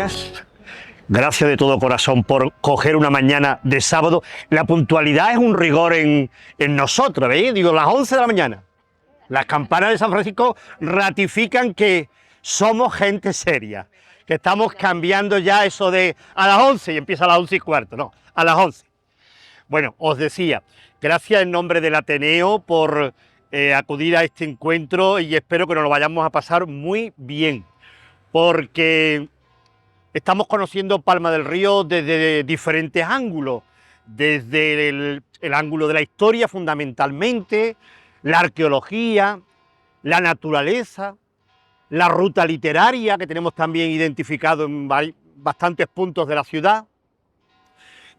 gracias. Gracias de todo corazón por coger una mañana de sábado. La puntualidad es un rigor en nosotros, ¿veis? Digo, las 11 de la mañana. Las campanas de San Francisco ratifican que somos gente seria, que estamos cambiando ya eso de a las 11 y empieza a las 11:15, no, a las 11. Bueno, os decía, gracias en nombre del Ateneo por acudir a este encuentro y espero que nos lo vayamos a pasar muy bien, porque estamos conociendo Palma del Río desde diferentes ángulos, desde el ángulo de la historia fundamentalmente, la arqueología, la naturaleza, la ruta literaria que tenemos también identificado en bastantes puntos de la ciudad.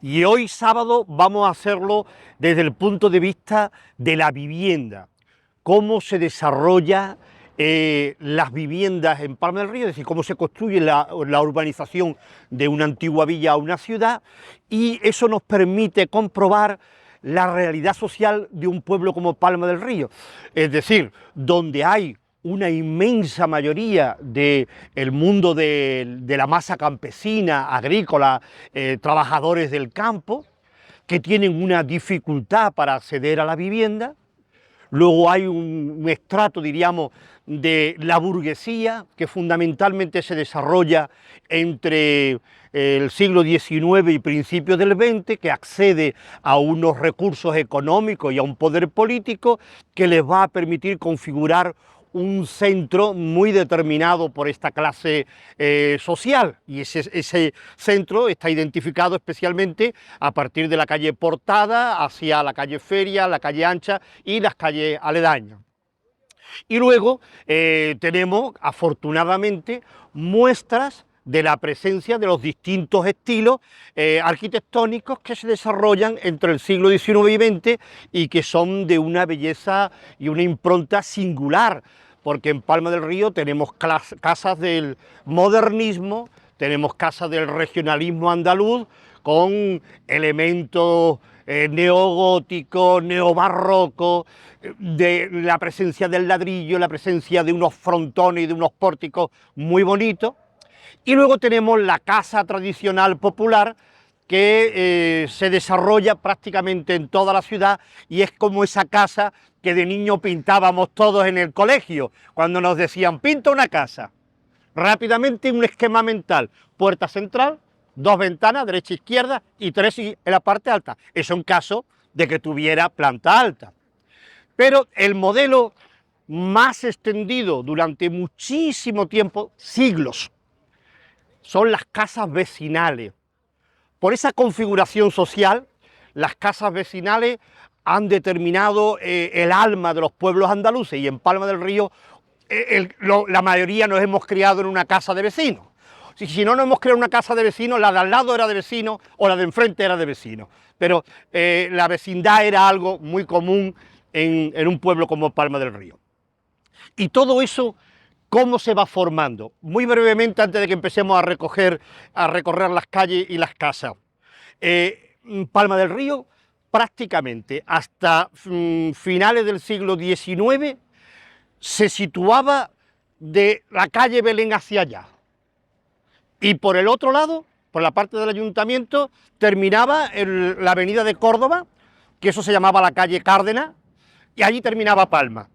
Y hoy sábado vamos a hacerlo desde el punto de vista de la vivienda, cómo se desarrolla las viviendas en Palma del Río, es decir, cómo se construye la urbanización de una antigua villa a una ciudad, y eso nos permite comprobar la realidad social de un pueblo como Palma del Río, es decir, donde hay una inmensa mayoría del mundo de la masa campesina, agrícola, trabajadores del campo, que tienen una dificultad para acceder a la vivienda. Luego hay un estrato, diríamos, de la burguesía, que fundamentalmente se desarrolla entre el siglo XIX y principios del XX, que accede a unos recursos económicos y a un poder político que les va a permitir configurar un centro muy determinado por esta clase social, y ese centro está identificado especialmente a partir de la calle Portada hacia la calle Feria, la calle Ancha y las calles aledañas. Y luego tenemos afortunadamente muestras de la presencia de los distintos estilos arquitectónicos que se desarrollan entre el siglo XIX y XX y que son de una belleza y una impronta singular, porque en Palma del Río tenemos casas del modernismo, tenemos casas del regionalismo andaluz con elementos neogóticos, neobarrocos, de la presencia del ladrillo, la presencia de unos frontones y de unos pórticos muy bonitos. Y luego tenemos la casa tradicional popular que se desarrolla prácticamente en toda la ciudad y es como esa casa que de niño pintábamos todos en el colegio, cuando nos decían pinta una casa. Rápidamente un esquema mental, puerta central, 2 ventanas, derecha e izquierda y 3 en la parte alta. Eso en caso de que tuviera planta alta. Pero el modelo más extendido durante muchísimo tiempo, siglos, son las casas vecinales. Por esa configuración social, las casas vecinales han determinado el alma de los pueblos andaluces, y en Palma del Río la mayoría nos hemos criado en una casa de vecinos. Si no nos hemos criado en una casa de vecinos, la de al lado era de vecino o la de enfrente era de vecino. Pero la vecindad era algo muy común en un pueblo como Palma del Río. Y todo eso, ¿cómo se va formando? Muy brevemente, antes de que empecemos a recorrer las calles y las casas. Palma del Río, prácticamente hasta finales del siglo XIX, se situaba de la calle Belén hacia allá. Y por el otro lado, por la parte del ayuntamiento, terminaba la avenida de Córdoba, que eso se llamaba la calle Cárdenas, y allí terminaba Palma.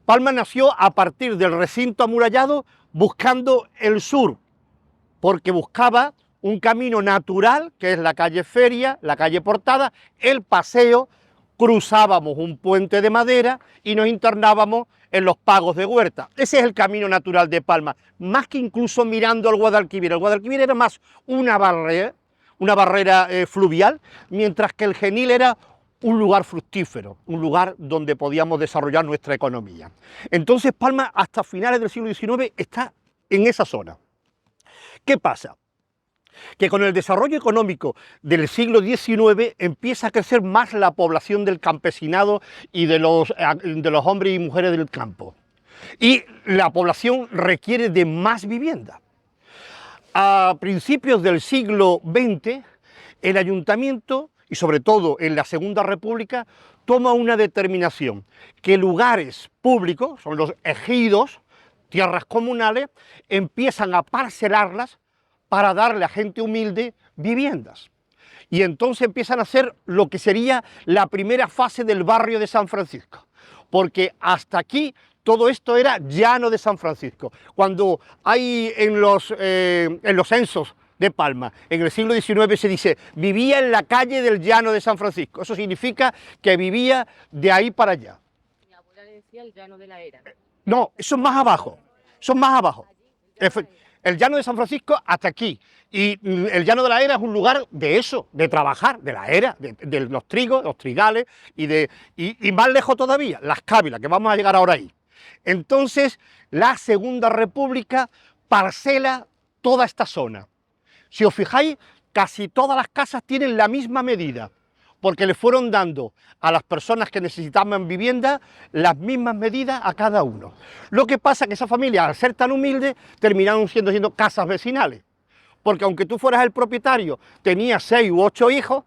Palma nació a partir del recinto amurallado buscando el sur, porque buscaba un camino natural, que es la calle Feria, la calle Portada, el paseo, cruzábamos un puente de madera y nos internábamos en los Pagos de Huerta. Ese es el camino natural de Palma, más que incluso mirando al Guadalquivir. El Guadalquivir era más una barrera fluvial, mientras que el Genil era un lugar fructífero, un lugar donde podíamos desarrollar nuestra economía. Entonces Palma, hasta finales del siglo XIX, está en esa zona. ¿Qué pasa? Que con el desarrollo económico del siglo XIX empieza a crecer más la población del campesinado y de los hombres y mujeres del campo. Y la población requiere de más vivienda. A principios del siglo XX, el ayuntamiento, y sobre todo en la Segunda República, toma una determinación, que lugares públicos, son los ejidos, tierras comunales, empiezan a parcelarlas para darle a gente humilde viviendas. Y entonces empiezan a hacer lo que sería la primera fase del barrio de San Francisco, porque hasta aquí todo esto era llano de San Francisco. Cuando hay en los censos de Palma, en el siglo XIX se dice, vivía en la calle del llano de San Francisco. Eso significa que vivía de ahí para allá. Mi abuela le decía el llano de la era. No, eso es más abajo, eso es más abajo. El llano de San Francisco hasta aquí. Y el llano de la era es un lugar de eso, de trabajar, de la era, de los trigos, los trigales, y más lejos todavía, las cávilas, que vamos a llegar ahora ahí. Entonces, la Segunda República parcela toda esta zona. Si os fijáis, casi todas las casas tienen la misma medida, porque le fueron dando a las personas que necesitaban vivienda las mismas medidas a cada uno. Lo que pasa es que esa familia, al ser tan humilde, terminaron siendo casas vecinales, porque aunque tú fueras el propietario, tenías 6 u 8 hijos,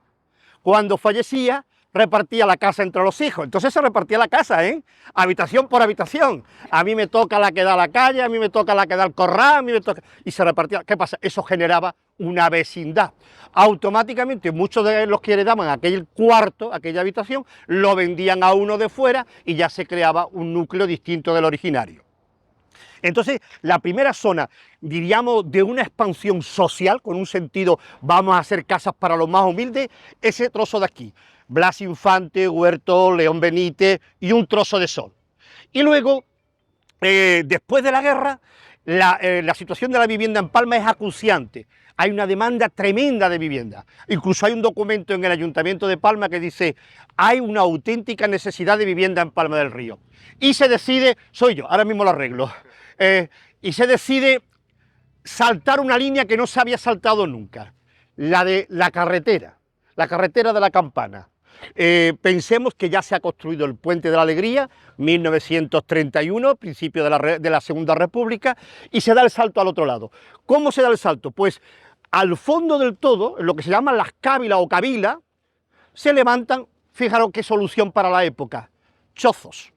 cuando fallecía, repartía la casa entre los hijos. Entonces se repartía la casa, habitación por habitación. A mí me toca la que da a la calle, a mí me toca la que da al corral, a mí me toca... Y se repartía. ¿Qué pasa? Eso generaba una vecindad. Automáticamente muchos de los que heredaban aquel cuarto, aquella habitación, lo vendían a uno de fuera y ya se creaba un núcleo distinto del originario. Entonces, la primera zona, diríamos, de una expansión social, con un sentido, vamos a hacer casas para los más humildes, ese trozo de aquí. Blas Infante, Huerto, León Benítez y un trozo de sol. Y luego, después de la guerra, la situación de la vivienda en Palma es acuciante. Hay una demanda tremenda de vivienda. Incluso hay un documento en el Ayuntamiento de Palma que dice, hay una auténtica necesidad de vivienda en Palma del Río. Y se decide, soy yo, ahora mismo lo arreglo, y se decide saltar una línea que no se había saltado nunca, la de la carretera de la Campana. Pensemos que ya se ha construido el Puente de la Alegría, 1931, principio de la Segunda República, y se da el salto al otro lado. ¿Cómo se da el salto? Pues al fondo del todo, en lo que se llaman las cávilas o cavilas, se levantan, fijaros qué solución para la época, chozos.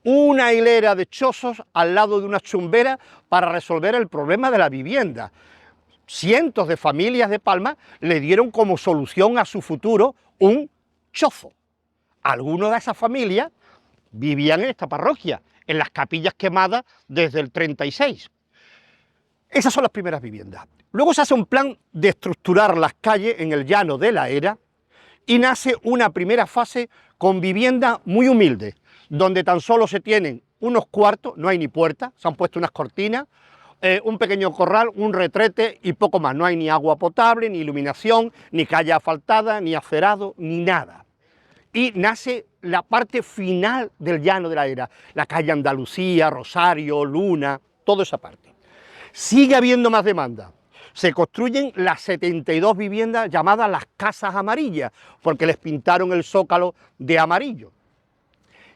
Una hilera de chozos al lado de una chumbera para resolver el problema de la vivienda. Cientos de familias de Palma le dieron como solución a su futuro un chozo. Algunos de esas familias vivían en esta parroquia, en las capillas quemadas desde el 36. Esas son las primeras viviendas. Luego se hace un plan de estructurar las calles en el llano de la era y nace una primera fase con vivienda muy humilde, donde tan solo se tienen unos cuartos, no hay ni puertas, se han puesto unas cortinas, un pequeño corral, un retrete y poco más. No hay ni agua potable, ni iluminación, ni calle asfaltada, ni acerado, ni nada. Y nace la parte final del llano de la era, la calle Andalucía, Rosario, Luna, toda esa parte. Sigue habiendo más demanda. Se construyen las 72 viviendas llamadas las Casas Amarillas, porque les pintaron el zócalo de amarillo.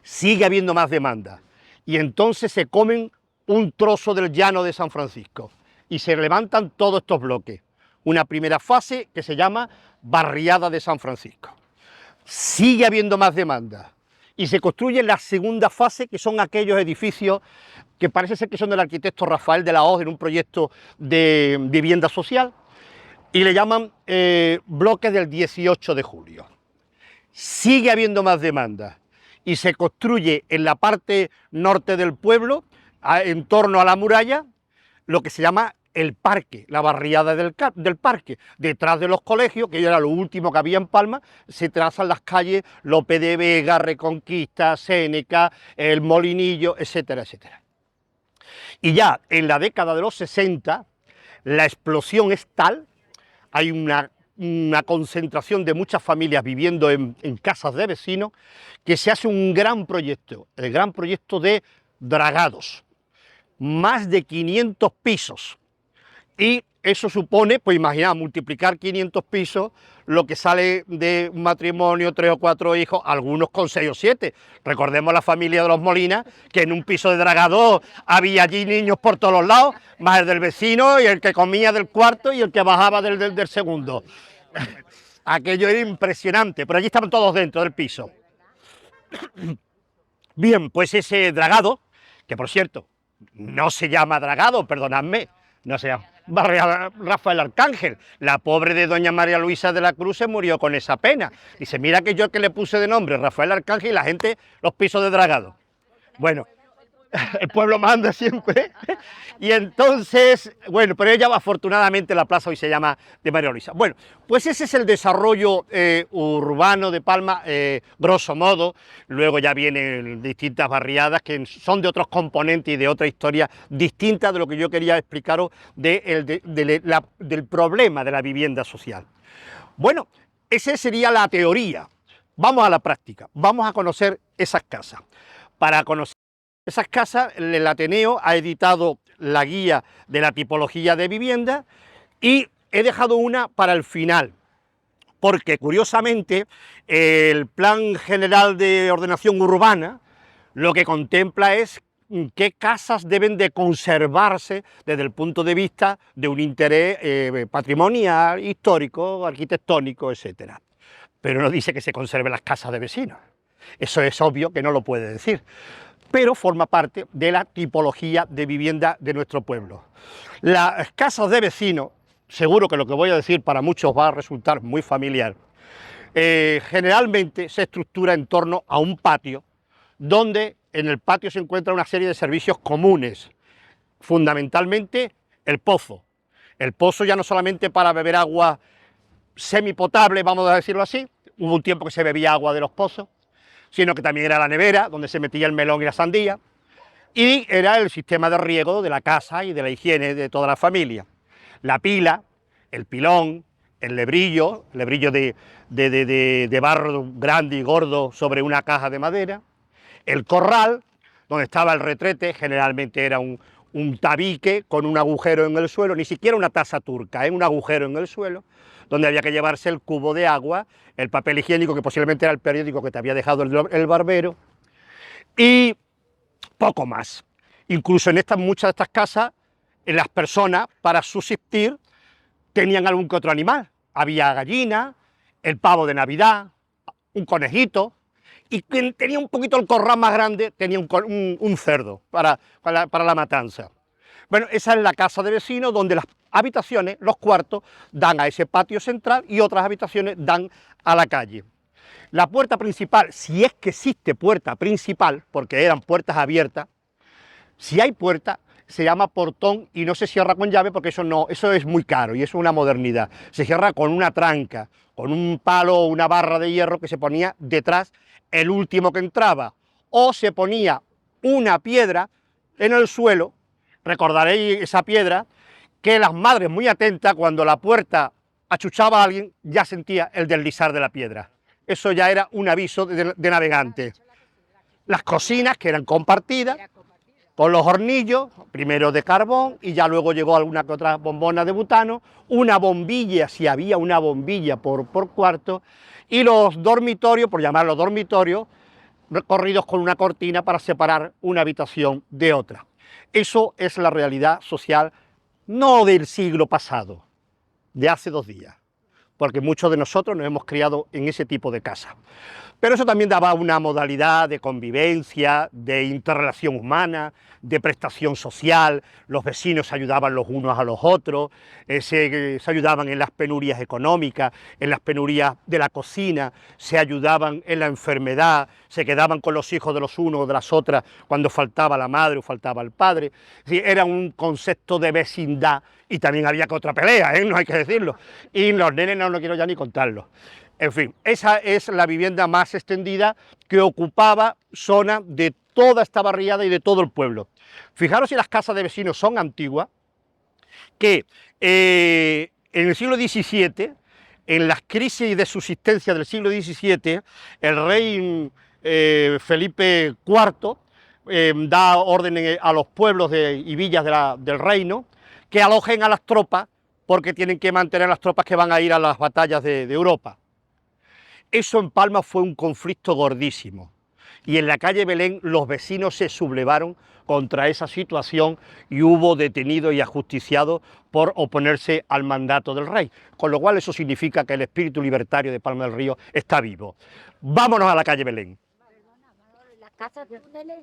Sigue habiendo más demanda. Y entonces se comen un trozo del llano de San Francisco y se levantan todos estos bloques. Una primera fase que se llama Barriada de San Francisco. Sigue habiendo más demanda y se construye la segunda fase, que son aquellos edificios que parece ser que son del arquitecto Rafael de la Hoz en un proyecto de vivienda social, y le llaman bloques del 18 de julio. Sigue habiendo más demanda y se construye en la parte norte del pueblo, en torno a la muralla, lo que se llama el parque, la barriada del parque. Detrás de los colegios, que era lo último que había en Palma, se trazan las calles Lope de Vega, Reconquista, Séneca, el Molinillo, etcétera, etcétera. Y ya en la década de los 60, la explosión es tal, hay una concentración de muchas familias viviendo en casas de vecinos, que se hace un gran proyecto, el gran proyecto de Dragados. Más de 500 pisos, y eso supone, pues imagina, multiplicar 500 pisos, lo que sale de un matrimonio, 3 o 4 hijos, algunos con 6 o 7. Recordemos la familia de los Molinas, que en un piso de Dragados había allí niños por todos los lados, más el del vecino y el que comía del cuarto y el que bajaba del segundo. Aquello era impresionante, pero allí estaban todos dentro del piso. Bien, pues ese Dragado, que por cierto, no se llama Dragado, perdonadme, no se llama, Rafael Arcángel. La pobre de doña María Luisa de la Cruz se murió con esa pena. Dice, mira que yo que le puse de nombre Rafael Arcángel y la gente los pisos de dragado. Bueno, el pueblo manda siempre. Y entonces, bueno, pero ella afortunadamente la plaza hoy se llama de María Luisa. Bueno, pues ese es el desarrollo urbano de Palma, grosso modo. Luego ya vienen distintas barriadas que son de otros componentes y de otra historia distinta de lo que yo quería explicaros del problema de la vivienda social. Bueno, esa sería la teoría. Vamos a la práctica, vamos a conocer esas casas. Para conocer esas casas, el Ateneo ha editado la guía de la tipología de vivienda y he dejado una para el final, porque curiosamente el Plan General de Ordenación Urbana lo que contempla es qué casas deben de conservarse desde el punto de vista de un interés patrimonial, histórico, arquitectónico, etc. Pero no dice que se conserven las casas de vecinos. Eso es obvio que no lo puede decir, pero forma parte de la tipología de vivienda de nuestro pueblo. Las casas de vecinos, seguro que lo que voy a decir para muchos va a resultar muy familiar, generalmente se estructura en torno a un patio, donde en el patio se encuentra una serie de servicios comunes, fundamentalmente el pozo. El pozo ya no solamente para beber agua semipotable, vamos a decirlo así, hubo un tiempo que se bebía agua de los pozos, sino que también era la nevera, donde se metía el melón y la sandía, y era el sistema de riego de la casa y de la higiene de toda la familia. La pila, el pilón, el lebrillo de barro grande y gordo sobre una caja de madera, el corral, donde estaba el retrete, generalmente era un tabique con un agujero en el suelo, ni siquiera una taza turca, un agujero en el suelo, donde había que llevarse el cubo de agua, el papel higiénico, que posiblemente era el periódico que te había dejado el barbero, y poco más. Incluso en muchas de estas casas, las personas, para subsistir, tenían algún que otro animal. Había gallina, el pavo de Navidad, un conejito, y quien tenía un poquito el corral más grande tenía un cerdo para la matanza. Bueno, esa es la casa de vecinos, donde las habitaciones, los cuartos, dan a ese patio central y otras habitaciones dan a la calle. La puerta principal, si es que existe puerta principal, porque eran puertas abiertas, si hay puerta, se llama portón y no se cierra con llave porque eso es muy caro y eso es una modernidad. Se cierra con una tranca, con un palo o una barra de hierro que se ponía detrás el último que entraba, o se ponía una piedra en el suelo. Recordaréis esa piedra, que las madres muy atentas, cuando la puerta achuchaba a alguien, ya sentía el deslizar de la piedra. Eso ya era un aviso de navegante. Las cocinas, que eran compartidas, con los hornillos, primero de carbón, y ya luego llegó alguna que otra bombona de butano, una bombilla, si había una bombilla por cuarto, y los dormitorios, por llamarlos dormitorios, recorridos con una cortina para separar una habitación de otra. Eso es la realidad social, no del siglo pasado, de hace 2 días, porque muchos de nosotros nos hemos criado en ese tipo de casa. Pero eso también daba una modalidad de convivencia, de interrelación humana, de prestación social. Los vecinos se ayudaban los unos a los otros, se ayudaban en las penurias económicas, en las penurias de la cocina, se ayudaban en la enfermedad, se quedaban con los hijos de los unos o de las otras cuando faltaba la madre o faltaba el padre. Es decir, era un concepto de vecindad y también había que otra pelea, no hay que decirlo. Y los nenes no quiero ya ni contarlo. En fin, esa es la vivienda más extendida que ocupaba zona de toda esta barriada y de todo el pueblo. Fijaros si las casas de vecinos son antiguas, que en el siglo XVII, en las crisis de subsistencia del siglo XVII, el rey Felipe IV da órdenes a los pueblos y villas del reino que alojen a las tropas, porque tienen que mantener las tropas que van a ir a las batallas de Europa. Eso en Palma fue un conflicto gordísimo y en la calle Belén los vecinos se sublevaron contra esa situación y hubo detenidos y ajusticiados por oponerse al mandato del rey, con lo cual eso significa que el espíritu libertario de Palma del Río está vivo. Vámonos a la calle Belén. Las casas túneles,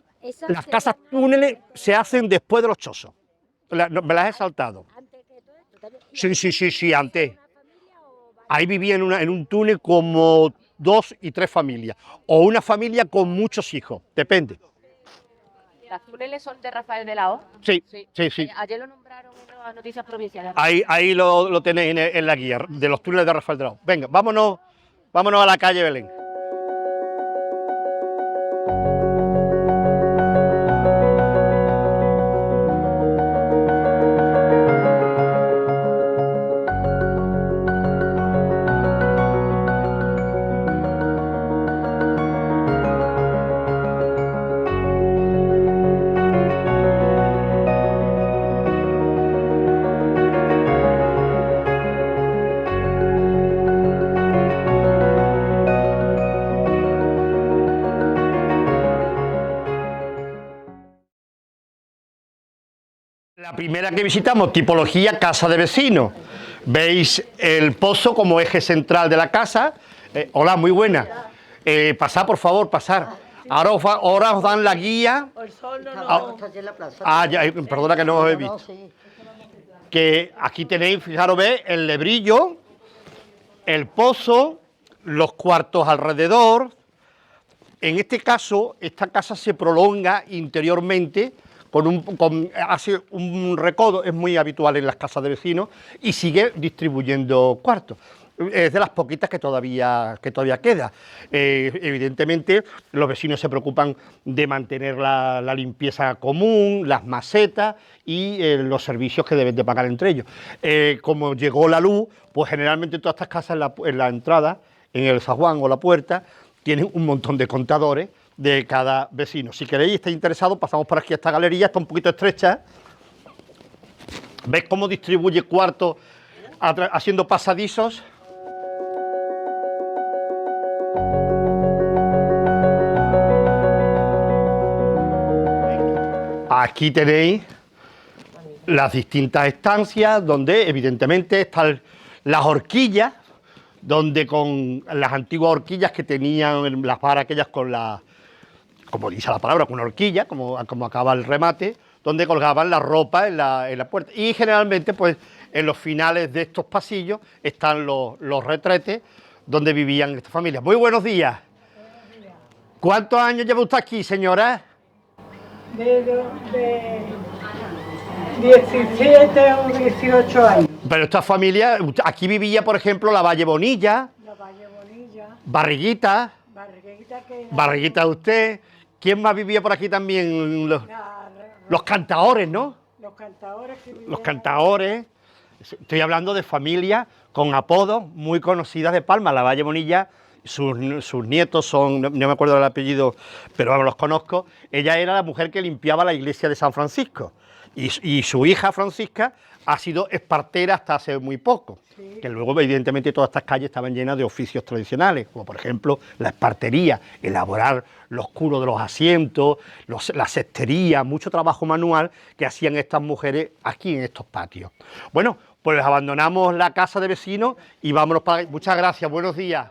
las casas túneles se hacen después de los chozos, me las he saltado. Antes que todo eso. Sí, antes. Ahí vivían en un túnel como 2 y 3 familias, o una familia con muchos hijos, depende. ¿Los túneles son de Rafael de la O? Sí. Ayer lo nombraron en las noticias provinciales. Ahí lo tenéis en la guía de los túneles de Rafael de la O. Venga, vámonos a la calle Belén. La primera que visitamos, tipología casa de vecino. Veis el pozo como eje central de la casa. Hola, muy buena. Pasad, por favor, pasar. Ahora os dan la guía. Perdona que no os he visto. Que aquí tenéis, fijaros, veis el lebrillo, el pozo, los cuartos alrededor. En este caso, esta casa se prolonga interiormente hace un recodo, es muy habitual en las casas de vecinos, y sigue distribuyendo cuartos. Es de las poquitas que todavía queda. Evidentemente, los vecinos se preocupan de mantener la limpieza común, las macetas y los servicios que deben de pagar entre ellos. Como llegó la luz, pues generalmente todas estas casas en la entrada, en el zaguán o la puerta, tienen un montón de contadores de cada vecino. Si queréis, estáis interesados, pasamos por aquí a esta galería, está un poquito estrecha. ¿Veis cómo distribuye cuartos haciendo pasadizos? Aquí tenéis las distintas estancias donde evidentemente están las horquillas, donde con las antiguas horquillas que tenían las varas aquellas con la, como dice la palabra, con una horquilla, como acaba el remate, donde colgaban la ropa en la puerta. Y generalmente, pues, en los finales de estos pasillos están los retretes donde vivían estas familias. Muy buenos días. ¿Cuántos años lleva usted aquí, señora? De 17 o 18 años. Pero esta familia, aquí vivía, por ejemplo, la Valle Bonilla, La Valle Bonilla, Barriguita, Barriguita usted. ¿Quién más vivía por aquí también? Los cantaores, ¿no? Los cantadores que vivían. Los cantaores. Estoy hablando de familias con apodos muy conocidas de Palma. La Valle Bonilla, sus nietos son, no me acuerdo del apellido, pero vamos, los conozco. Ella era la mujer que limpiaba la iglesia de San Francisco. Y su hija Francisca ha sido espartera hasta hace muy poco. Sí. Que luego, evidentemente, todas estas calles estaban llenas de oficios tradicionales, como por ejemplo la espartería, elaborar los curos de los asientos, la cestería, mucho trabajo manual que hacían estas mujeres aquí en estos patios. Bueno, pues abandonamos la casa de vecinos y vámonos para... Muchas gracias, buenos días.